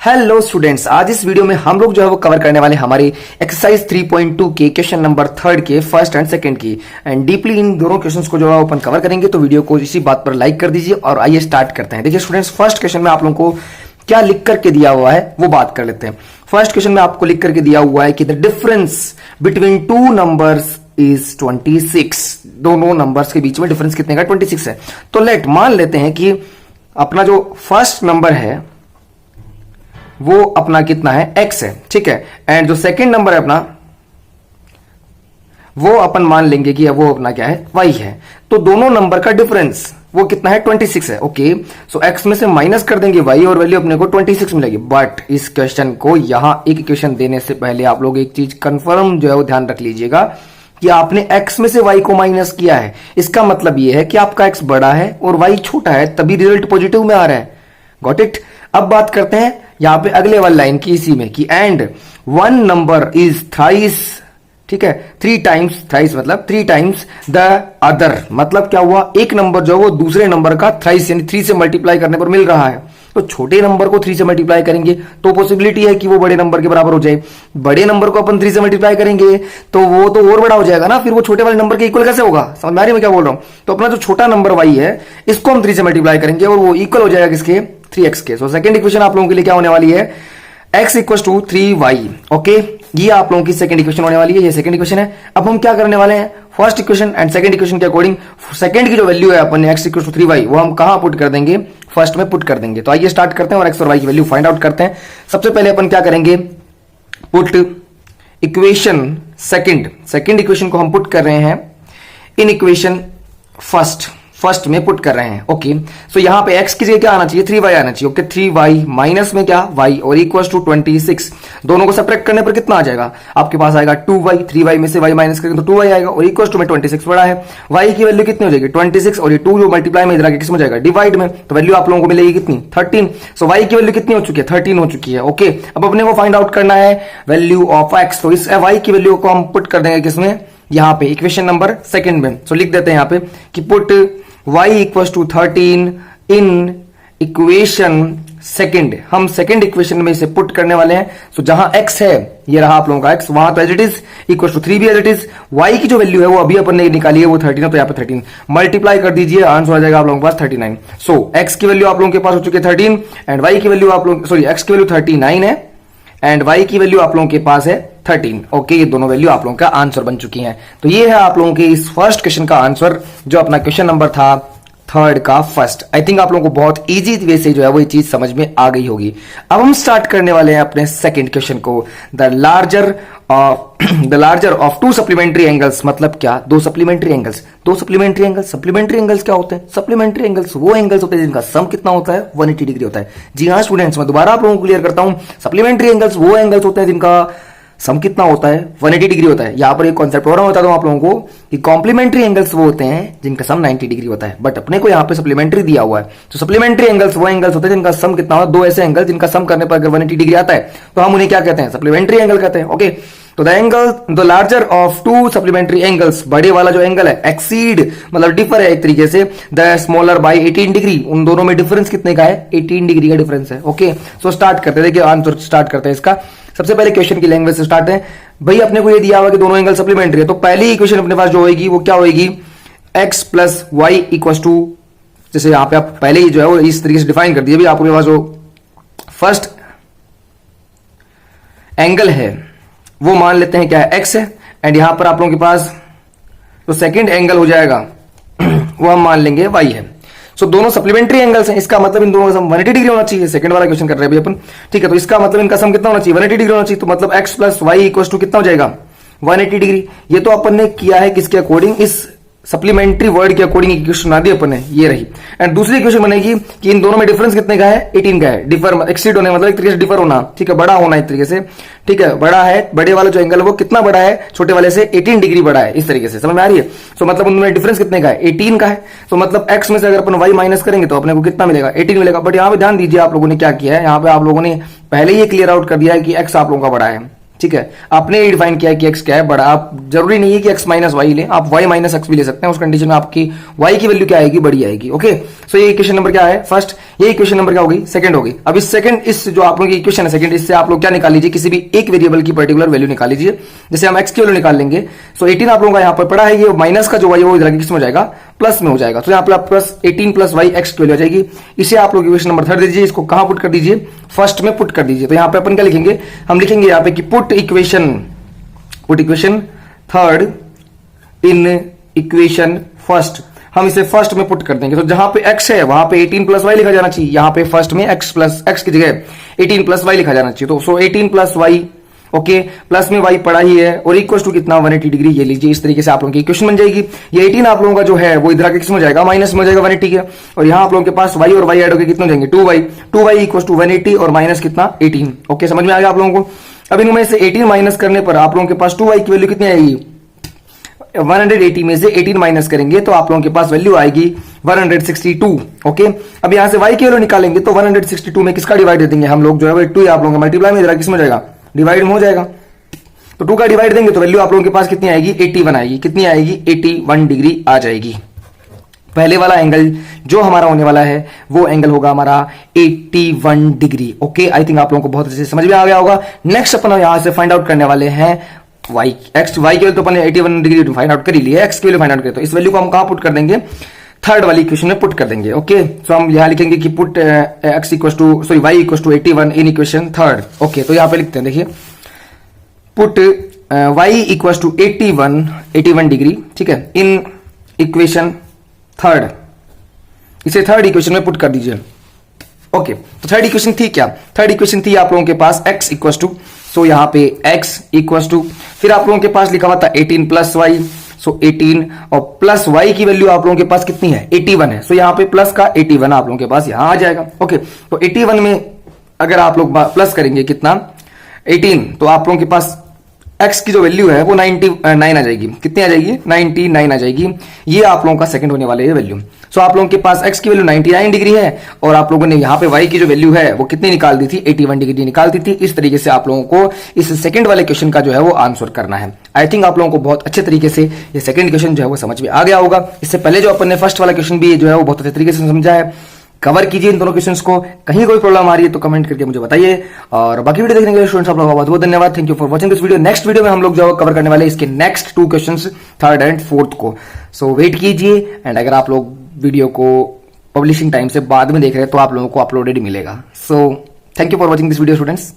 Hello students, आज इस video में हम लोग जो है वो कवर करने वाले हमारे एक्सरसाइज 3.2 के क्वेश्चन नंबर 3 के फर्स्ट एंड सेकंड की एंड डीपली इन दोनों क्वेश्चंस को जो है अपन कवर करेंगे। तो वीडियो को इसी बात पर लाइक कर दीजिए और आइए स्टार्ट करते हैं। देखिए स्टूडेंट्स, फर्स्ट क्वेश्चन में आप लोगों को क्या लिख करके दिया हुआ है वो बात कर लेते हैं। फर्स्ट क्वेश्चन में आपको लिख करके दिया हुआ है कि the difference between two numbers is 26। दोनों नंबर्स के बीच में डिफरेंस कितने का 26 है। तो लेट मान लेते हैं कि अपना जो फर्स्ट नंबर है वो अपना कितना है x है, ठीक है। एंड जो सेकंड नंबर है अपना वो अपन मान लेंगे कि वो अपना क्या है y है। तो दोनों नंबर का डिफरेंस वो कितना है 26 है। ओके, सो x में से माइनस कर देंगे y और वैल्यू अपने को 26 मिलेगी। बट इस क्वेश्चन को यहां एक इक्वेशन देने से पहले आप लोग एक चीज कंफर्म जो है वो ध्यान रख लीजिएगा कि आपने x में से y को माइनस किया है। इसका मतलब यह है कि आपका x बड़ा है और y छोटा है, तभी रिजल्ट पॉजिटिव में आ रहा है। Got it. अब बात करते हैं यहां पे अगले वाली लाइन की, इसी में कि and one number is thrice, ठीक है, 3 टाइम्स, थ्राइस मतलब 3 टाइम्स द अदर। मतलब क्या हुआ, एक नंबर जो है वो दूसरे नंबर का थ्राइस यानी 3 से मल्टीप्लाई करने पर मिल रहा है। तो छोटे नंबर को 3 से मल्टीप्लाई करेंगे तो पॉसिबिलिटी है कि वो बड़े नंबर के बराबर हो जाए। बड़े नंबर को अपन 3 से मल्टीप्लाई करेंगे तो वो तो और बड़ा हो जाएगा ना, फिर वो छोटे वाले नंबर के इक्वल कैसे होगा। समझ में आ रही है मैं क्या बोल रहा हूं। तो अपना जो छोटा नंबर y है इसको हम 3 से मल्टीप्लाई करेंगे और वो इक्वल हो जाएगा किसके, 3x के। सो सेकंड इक्वेशन आप लोगों के लिए क्या होने वाली है, x equal to 3y। Okay, ये आप लोगों की सेकंड इक्वेशन होने वाली है। ये सेकंड इक्वेशन है। अब हम क्या करने वाले हैं, first equation and second equation के अकॉर्डिंग सेकंड की जो वैल्यू है अपन x इक्वल टू 3y वो हम कहां पुट कर देंगे, फर्स्ट में पुट कर देंगे। तो आइए स्टार्ट करते हैं और x और y की वैल्यू फाइंड आउट करते हैं। सबसे पहले अपन क्या करेंगे, पुट इक्वेशन सेकंड इक्वेशन को हम पुट कर रहे हैं इन इक्वेशन फर्स्ट में पुट कर रहे हैं। ओके, सो यहां पे x की जगह क्या आना चाहिए, 3y आना चाहिए। ओके, 3y माइनस में क्या y और इक्वल टू 26। दोनों को सब्ट्रैक्ट करने पर कितना आ जाएगा, आपके पास आएगा 2y। 3y में से y माइनस करेंगे तो 2y आएगा और इक्वल टू में 26 बड़ा है। y की वैल्यू कितनी हो जाएगी 26 और ये 2 जो मल्टीप्लाई में इधर किस में जाएगा, डिवाइड में। तो वैल्यू आप लोगों को मिलेगी कितनी, 13। सो y की वैल्यू कितनी हो चुकी है, 13 हो चुकी है। ओके, अब अपने को फाइंड आउट करना है वैल्यू ऑफ x। तो इस y की वैल्यू को हम पुट कर देंगे किसमें, यहां पे इक्वेशन नंबर सेकंड में। सो लिख देते हैं यहां पे कि put y equal to 13 in equation second. हम सेकंड इक्वेशन में इसे पुट करने वाले हैं। सो जहां x है, ये रहा आप लोगों का x, वहां तो as it is equal to 3 भी एज इट इज। y की जो वैल्यू है वो अभी अपन ने निकाली है वो 13 है, तो यहाँ पे 13 मल्टीप्लाई कर दीजिए, आंसर आ जाएगा आप लोगों के पास 39। सो x की वैल्यू आप लोगों के पास हो चुकी है 13 एंड y की वैल्यू आप लोग x की वैल्यू 39 है एंड y की वैल्यू आप लोगों के पास है 13। ओके, ये दोनों वैल्यू आप लोगों का आंसर बन चुकी हैं। तो ये है आप लोगों के इस फर्स्ट क्वेश्चन का आंसर, जो अपना क्वेश्चन नंबर था थर्ड का फर्स्ट। आई थिंक आप लोगों को बहुत इजी वे से जो है वो ये चीज समझ में आ गई होगी। अब हम स्टार्ट करने वाले हैं अपने सेकंड क्वेश्चन को। The larger of 2 supplementary angles. मतलब क्या, 2 सप्लीमेंट्री एंगल्स। सप्लीमेंट्री एंगल्स क्या होते हैं, सप्लीमेंट्री एंगल्स वो एंगल्स होते हैं जिनका सम कितना होता है 180 डिग्री होता है। जी हाँ स्टूडेंट्स, मैं दोबारा आप लोगों को क्लियर करता हूं, सप्लीमेंट्री एंगल्स वो एंगल्स होते हैं जिनका सम कितना होता है 180 डिग्री होता है। यहां पर एक कॉन्सेप्ट और बता दूं आप लोगों को कि कॉम्प्लीमेंट्री एंगल्स वो होते हैं जिनका सम 90 डिग्री होता है। बट अपने को यहां पे सप्लीमेंट्री दिया हुआ है। तो सप्लीमेंट्री एंगल्स वो एंगल्स होते हैं जिनका सम कितना होता है, 2 ऐसे एंगल जिनका सम करने पर अगर 180 डिग्री आता है तो हम उन्हें क्या कहते हैं, सप्लीमेंट्री एंगल कहते हैं। ओके, तो the larger of 2 supplementary angles, बड़े वाला जो एंगल है एक्सीड मतलब डिफर है एक तरीके से द स्मॉलर बाय 18 डिग्री। उन दोनों में डिफरेंस कितने का है, 18 डिग्री का डिफरेंस है। ओके, सो स्टार्ट करते हैं, देखिए आंसर स्टार्ट करते हैं इसका। सबसे पहले क्वेश्चन की लैंग्वेज से स्टार्ट है। भाई अपने को ये दिया हुआ कि दोनों एंगल सप्लीमेंट्री है, तो पहली इक्वेशन अपने पास जो होगी वो क्या होगी, x plus y equal to, जैसे यहां पे आप पहले ही जो है वो इस तरीके से डिफाइन कर दिया। आपके पास जो फर्स्ट एंगल है वो मान लेते हैं क्या है, x है एंड यहां पर आप लोगों के पास जो सेकंड एंगल हो जाएगा वो हम मान लेंगे y है। सो दोनों सप्लीमेंट्री एंगल्स हैं, इसका मतलब इन दोनों का सम 180 डिग्री होना चाहिए। सेकंड वाला क्वेश्चन कर रहे हैं अपन, ठीक है। तो इसका मतलब इनका सम कितना होना चाहिए, 180 डिग्री होना चाहिए। तो मतलब x plus y equal to कितना हो जाएगा 180 डिग्री। ये तो अपन ने किया है किसके अकॉर्डिंग, इस सप्लीमेंट्री वर्ड के अकॉर्डिंग इक्वेशन बना दी अपन ने, ये रही। एंड दूसरी इक्वेशन बनेगी कि इन दोनों में डिफरेंस कितने का है, 18 का है। डिफर एक्सीड होने मतलब एक तरीके से डिफर होना, ठीक है, बड़ा होना एक तरीके से, ठीक है, बड़ा है। बड़े वाला जो एंगल है वो कितना बड़ा है, छोटे वाले से 18 डिग्री बड़ा है, इस तरीके से समझ में आ रही है। सो मतलब उनमें डिफरेंस कितने का है, 18 का है। सो मतलब x में से अगर अपन y माइनस करेंगे तो अपने को कितना मिलेगा, 18 मिलेगा। बट यहाँ पे ध्यान दीजिए आप लोगों ने क्या किया है, यहाँ पे आप लोगों ने पहले ही क्लियर आउट कर दिया है कि x आप लोगों का बड़ा है, ठीक है। आपने ये डिफाइन किया है कि x क्या है, बड़ा। आप जरूरी नहीं है कि x माइनस वाई लें, आप y माइनस एक्स भी ले सकते हैं। उस कंडीशन में आपकी y की वैल्यू क्या आएगी, बड़ी आएगी। ओके, सो ये इक्वेशन नंबर क्या है फर्स्ट। ये इक्वेशन नंबर क्या हो गई, सेकंड हो गई। अब इस सेकंड, इस जो आप लोगों की इक्वेशन है सेकंड, इससे आप लोग क्या निकाल लीजिए, किसी भी एक वेरिएबल की पर्टिकुलर वैल्यू निकाल लीजिए। जैसे हम एक्स की वैल्यू निकाल लेंगे, सो 18 आप लोगों का यहाँ पर पड़ा है, ये माइनस का जो वाई वो इधर किस में हो जाएगा, प्लस में हो जाएगा। तो यहाँ पर आप प्लस 18 प्लस वाई एक्स की वैल्यू आ जाएगी। इसे आप लोग इक्वेशन नंबर 3 दीजिए, इसको कहां पुट कर दीजिए, फर्स्ट में पुट कर दीजिए। तो यहाँ पे अपन क्या लिखेंगे, हम लिखेंगे यहाँ पे कि put equation third in equation first. हम इसे फर्स्ट में पुट कर देंगे। तो जहां पे x है वहां पे 18 प्लस वाई लिखा जाना चाहिए, यहां पे फर्स्ट में x की जगह 18 प्लस वाई लिखा जाना चाहिए। तो सो 18 प्लस वाई, ओके, प्लस में y पड़ा ही है और इक्वल टू कितना 180 डिग्री, ये लीजिए। इस तरीके से आप लोगों की इक्वेशन बन जाएगी। ये 18 आप लोगों का जो है वो इधर आके किसमें हो जाएगा, माइनस में हो जाएगा 180 के। और यहां आप लोगों के पास y और y ऐड होकर कितने हो जाएंगे, 2y इक्वल टू 180 और माइनस कितना 18। ओके, समझ में आ गया आप लोगों को। अब इनमें से 18 माइनस करने पर आप लोगों के पास 2y की वैल्यू कितनी आएगी, 180 में से 18 माइनस करेंगे तो आप लोगों के पास वैल्यू आएगी 162। ओके, अब यहां से y की वैल्यू निकालेंगे तो 162 में किसका डिवाइड दे देंगे हम लोग, जो है 2 आप लोगों का मल्टीप्लाई में जरा किसमें जाएगा, डिवाइड में हो जाएगा। तो 2 का डिवाइड देंगे तो वैल्यू आप लोगों के पास कितनी आएगी, 81 आएगी। कितनी आएगी, 81 डिग्री आ जाएगी। पहले वाला एंगल जो हमारा होने वाला है वो एंगल होगा हमारा 81 डिग्री। ओके, आई थिंक आप लोगों को बहुत अच्छे से समझ में आ गया होगा। नेक्स्ट अपन यहां से फाइंड आउट करने वाले हैं y की वैल्यू तो अपन 81 डिग्री फाइंड आउट कर ही लिया, x की वैल्यू फाइंड आउट करें तो इस वैल्यू को हम कहां पुट कर देंगे, थर्ड वाली इक्वेशन में पुट कर देंगे। ओके, तो हम यहां लिखेंगे कि put x equal to sorry y equal to 81 in equation third. Okay, तो यहां पे लिखते हैं, देखिए put y equal to 81 degree, ठीक है, इन इक्वेशन थर्ड। इसे थर्ड इक्वेशन में पुट कर दीजिए। ओके, तो थर्ड इक्वेशन थी क्या, थर्ड इक्वेशन थी आप लोगों के पास x इक्वल टू, सो यहां पे x इक्वल टू, फिर आप लोगों के पास लिखा हुआ था 18 प्लस वाई, सो 18 और प्लस y की वैल्यू आप लोगों के पास कितनी है, 81 है। सो यहां पे प्लस का 81 आप लोगों के पास यहां आ जाएगा। ओके, तो 81 में अगर आप लोग प्लस करेंगे कितना 18, तो आप लोगों के पास x की जो वैल्यू है वो 99 आ जाएगी। कितनी आ जाएगी, 99 आ जाएगी। ये आप लोगों का सेकंड होने वाला है वैल्यू। सो आप लोगों के पास x की वैल्यू 99 डिग्री है और आप लोगों ने यहाँ पे y की जो वैल्यू है वो कितनी निकाल दी थी, 81 डिग्री निकाल दी थी। इस तरीके से आप लोगों को इस सेकंड वाले क्वेश्चन का जो है वो आंसर करना है। आई थिंक आप लोगों को बहुत अच्छे तरीके से ये सेकंड क्वेश्चन जो है वो समझ में आ गया होगा। इससे पहले जो अपन ने फर्स्ट वाला क्वेश्चन भी जो है वो बहुत अच्छे तरीके से समझा है। कवर कीजिए इन दोनों क्वेश्चंस को। कहीं कोई प्रॉब्लम आ रही है तो कमेंट करके मुझे बताइए। और बाकी वीडियो देखने के लिए स्टूडेंट्स आप लोगों का बहुत बहुत धन्यवाद। Thank you for watching this video. Next video में हम लोग जो कवर करने वाले इसके next 2 questions, third and fourth को। सो वेट कीजिए। एंड अगर आप लोग वीडियो को पब्लिशिंग टाइम से बाद में देख रहे हैं तो आप लोगों को अपलोडेड मिलेगा। So thank you for watching this video students.